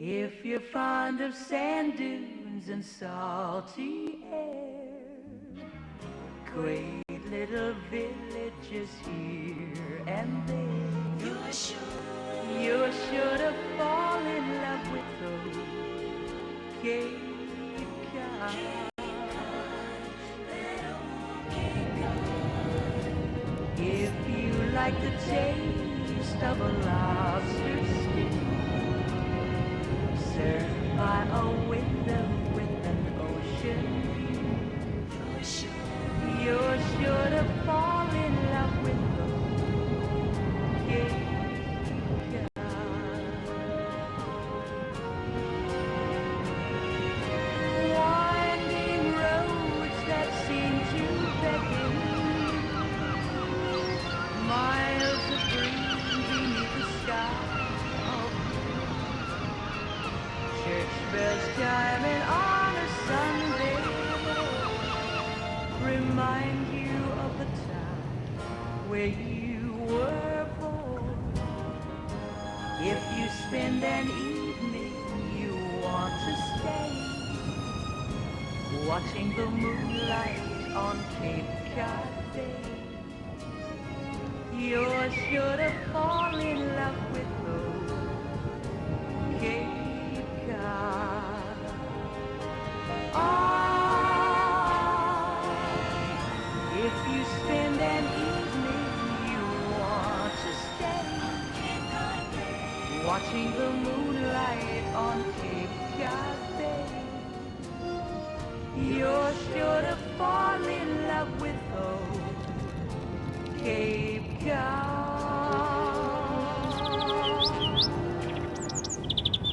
If you're fond of sand dunes and salty air, quaint little villages here and there, you're sure to fall in love with those Cape Cod. If you like the taste of a lobster stew, served by a window with an ocean view, you're sure to fall in love with those Cape Cod. Winding roads that seem to beckon, miles of green beneath the sky of blue. Church bells chiming on a Sunday remind you of the time where you were born. If you spend an evening you want to stay, watching the moonlight on Cape Cod Bay, you're sure to fall in love with those Cape Cod. Ah, if you spend an evening you want to stay, watching the moonlight on Cape Cod Bay, you're sure to fall in love with those Cape Cod.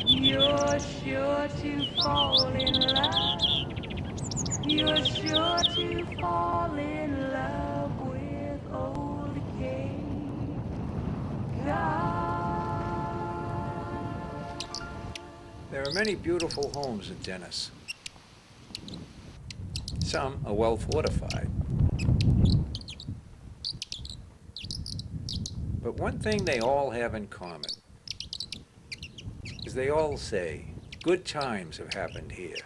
You're sure to fall in love. You're sure to fall in love with old Cape Cod. There are many beautiful homes in Dennis. Some are well fortified. But one thing they all have in common is they all say, good times have happened here.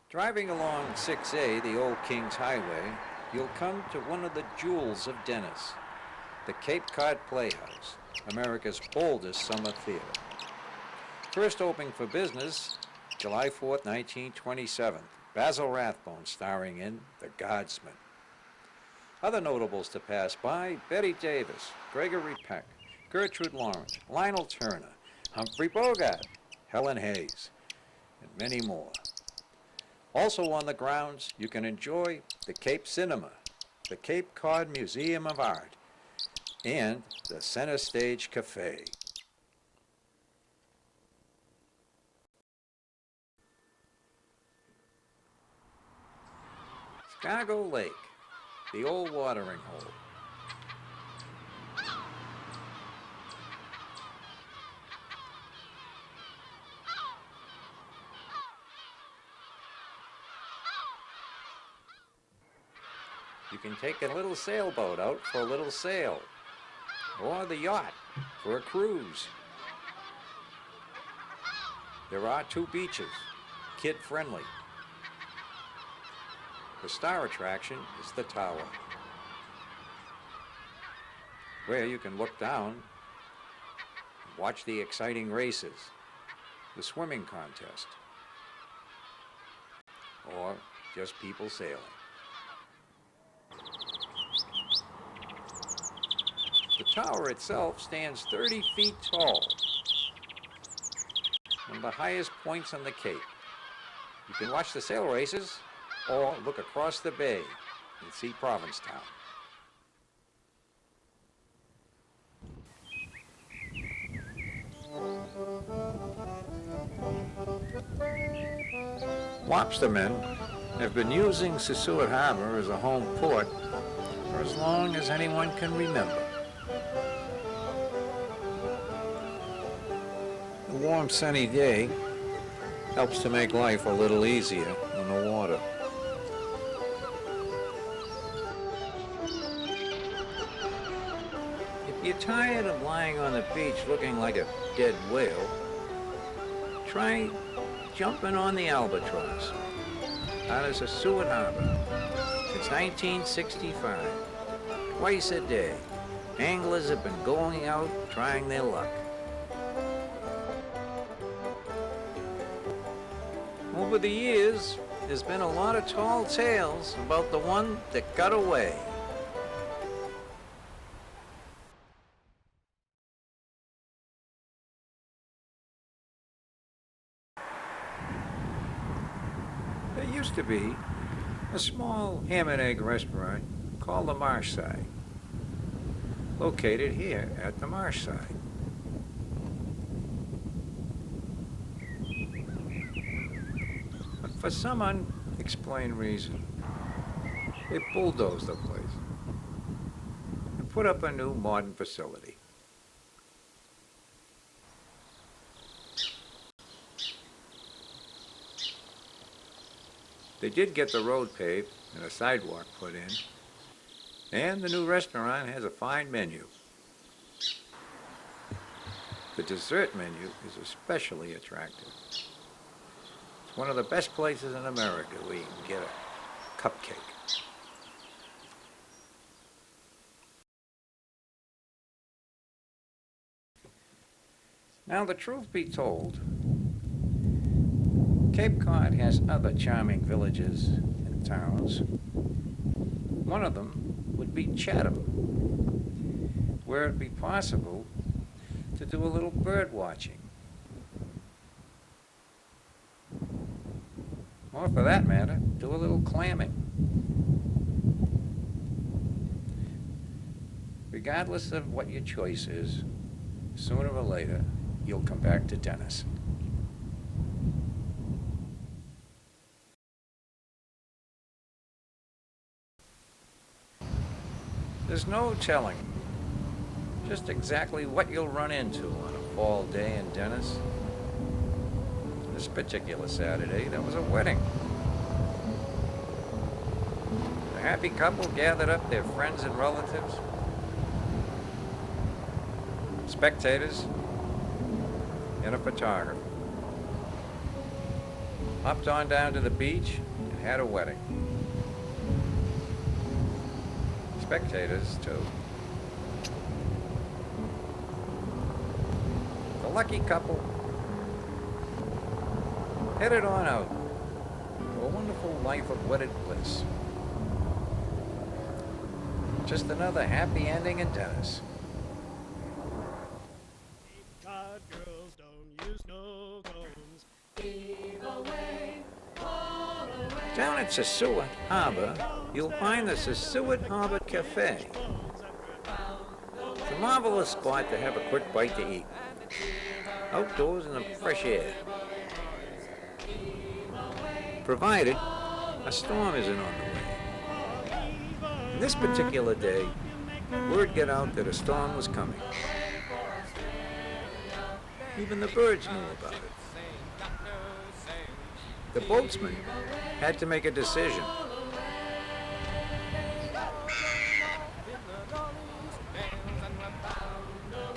Driving along 6A, the old Kings Highway, you'll come to one of the jewels of Dennis, the Cape Cod Playhouse, America's oldest summer theater. First opening for business, July 4th, 1927. Basil Rathbone starring in The Guardsman. Other notables to pass by, Betty Davis, Gregory Peck, Gertrude Lawrence, Lionel Turner, Humphrey Bogart, Helen Hayes, and many more. Also on the grounds, you can enjoy the Cape Cinema, the Cape Cod Museum of Art, and the Center Stage Cafe. Scargo Lake, the old watering hole. You can take a little sailboat out for a little sail, or the yacht for a cruise. There are 2 beaches, kid-friendly. The star attraction is the tower, where you can look down and watch the exciting races, the swimming contest, or just people sailing. The tower itself stands 30 feet tall, one of the highest points on the Cape. You can watch the sail races or look across the bay and see Provincetown. Lobstermen have been using Sissuit Harbor as a home port for as long as anyone can remember. A warm, sunny day helps to make life a little easier on the water. tired of lying on the beach looking like a dead whale, try jumping on the Albatross out of Seward Harbor. Since 1965, twice a day, anglers have been going out trying their luck. Over the years, there's been a lot of tall tales about the one that got away. There used to be a small ham and egg restaurant called the Marshside, located here at the Marshside. But for some unexplained reason, they bulldozed the place and put up a new modern facility. They did get the road paved and a sidewalk put in, and the new restaurant has a fine menu. The dessert menu is especially attractive. It's one of the best places in America where you can get a cupcake. Now, the truth be told, Cape Cod has other charming villages and towns. One of them would be Chatham, where it'd be possible to do a little bird watching. Or for that matter, do a little clamming. Regardless of what your choice is, sooner or later, you'll come back to Dennis. There's no telling just exactly what you'll run into on a fall day in Dennis. This particular Saturday, there was a wedding. The happy couple gathered up their friends and relatives, spectators, and a photographer. Hopped on down to the beach and had a wedding. Spectators, too. The lucky couple headed on out to a wonderful life of wedded bliss. Just another happy ending in Dennis. Down at Seward Harbor, you'll find the Seward Harbor Cafe. It's a marvelous spot to have a quick bite to eat. Outdoors in the fresh air. Provided a storm isn't on the way. And this particular day, word got out that a storm was coming. Even the birds knew about it. The boatsman had to make a decision.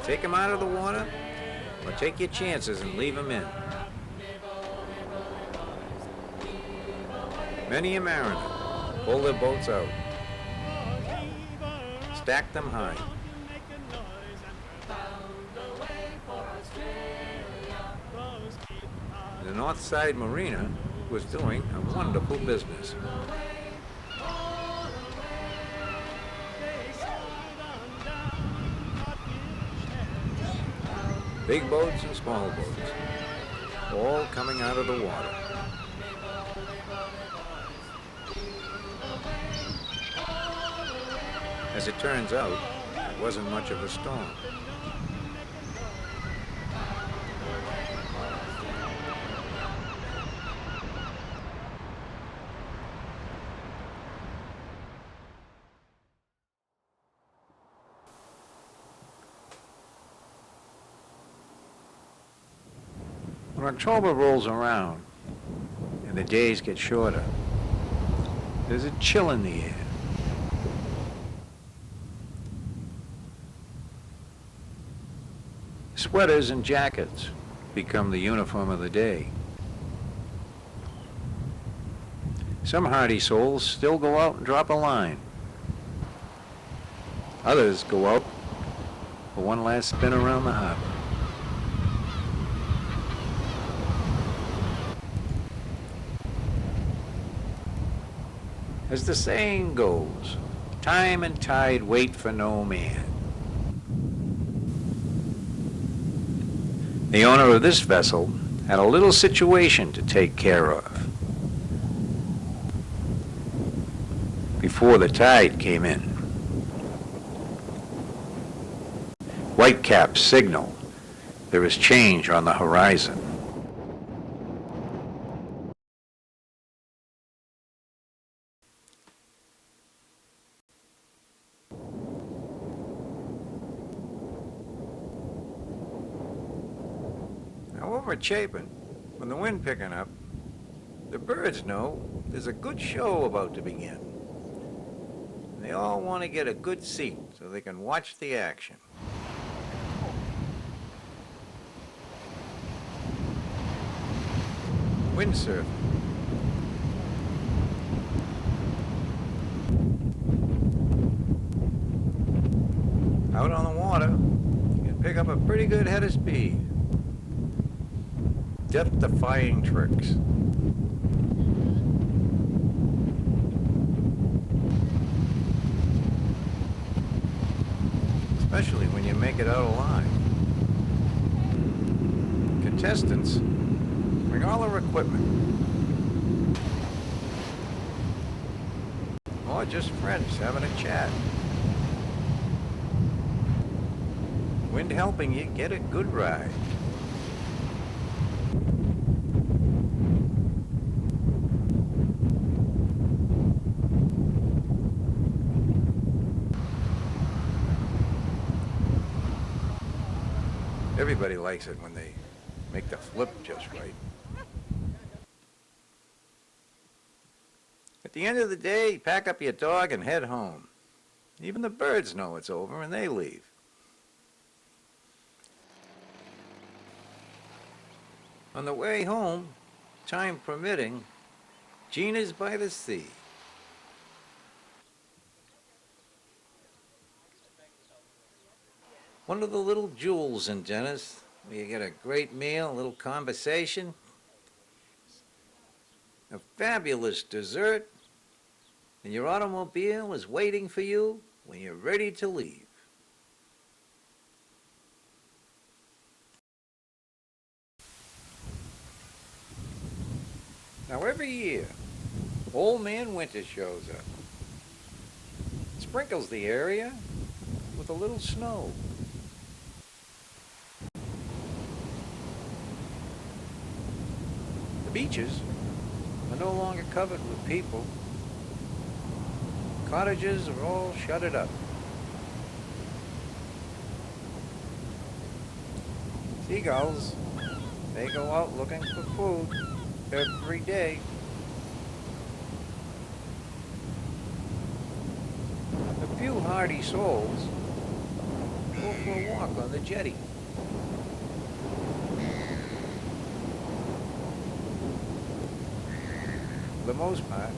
Take him out of the water, or take your chances and leave him in. Many a mariner pulled their boats out, stacked them high. The Northside Marina was doing a wonderful business. Big boats and small boats, all coming out of the water. As it turns out, it wasn't much of a storm. When October rolls around and the days get shorter, there's a chill in the air. Sweaters and jackets become the uniform of the day. Some hardy souls still go out and drop a line. Others go out for one last spin around the harbor. As the saying goes, time and tide wait for no man. The owner of this vessel had a little situation to take care of before the tide came in. Whitecaps signal there is change on the horizon. Over at Chapin, when the wind picking up, the birds know there's a good show about to begin. They all want to get a good seat so they can watch the action. Windsurfing. Out on the water, you can pick up a pretty good head of speed. Death-defying tricks. Especially when you make it out alive. Contestants bring all their equipment. Or just friends having a chat. Wind helping you get a good ride. Everybody likes it when they make the flip just right. At the end of the day, pack up your dog and head home. Even the birds know it's over and they leave. On the way home, time permitting, Gina's by the sea. One of the little jewels in Dennis, where you get a great meal, a little conversation, a fabulous dessert, and your automobile is waiting for you when you're ready to leave. Now every year, Old Man Winter shows up. Sprinkles the area with a little snow. Beaches are no longer covered with people. Cottages are all shuttered up. Seagulls, they go out looking for food every day. A few hardy souls go for a walk on the jetty. For the most part,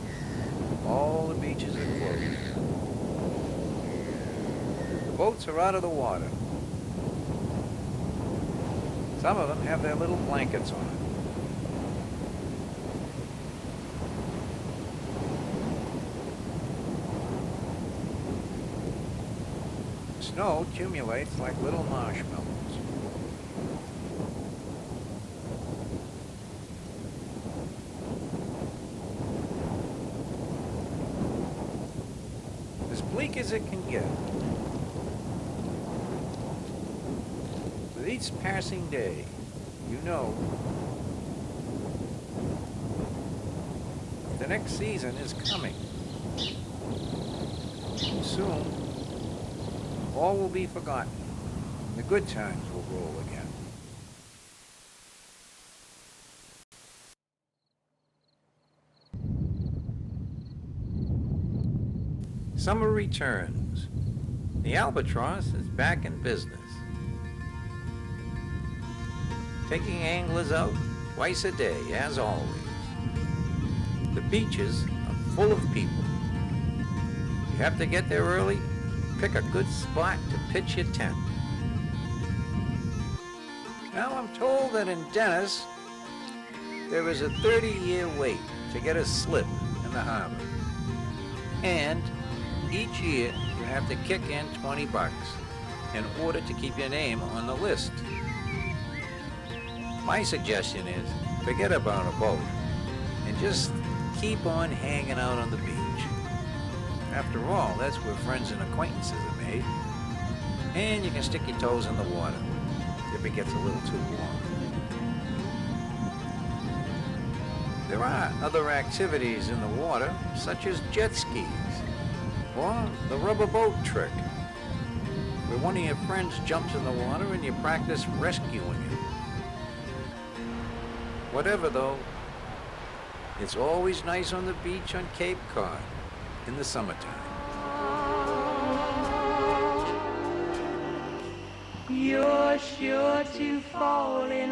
all the beaches are closed. The boats are out of the water. Some of them have their little blankets on. Snow accumulates like little marshmallows. As bleak as it can get. With each passing day, you know the next season is coming. Soon, all will be forgotten. The good times will roll again. Summer returns. The albatross is back in business. taking anglers out twice a day, as always. The beaches are full of people. You have to get there early, pick a good spot to pitch your tent. Now I'm told that in Dennis, there is a 30-year wait to get a slip in the harbor. And each year you have to kick in $20 in order to keep your name on the list. My suggestion is forget about a boat and just keep on hanging out on the beach. After all, that's where friends and acquaintances are made. And you can stick your toes in the water if it gets a little too warm. There are other activities in the water, such as jet skis or the rubber boat trick, where one of your friends jumps in the water and you practice rescuing him. Whatever though, it's always nice on the beach on Cape Cod in the summertime. You're sure to fall in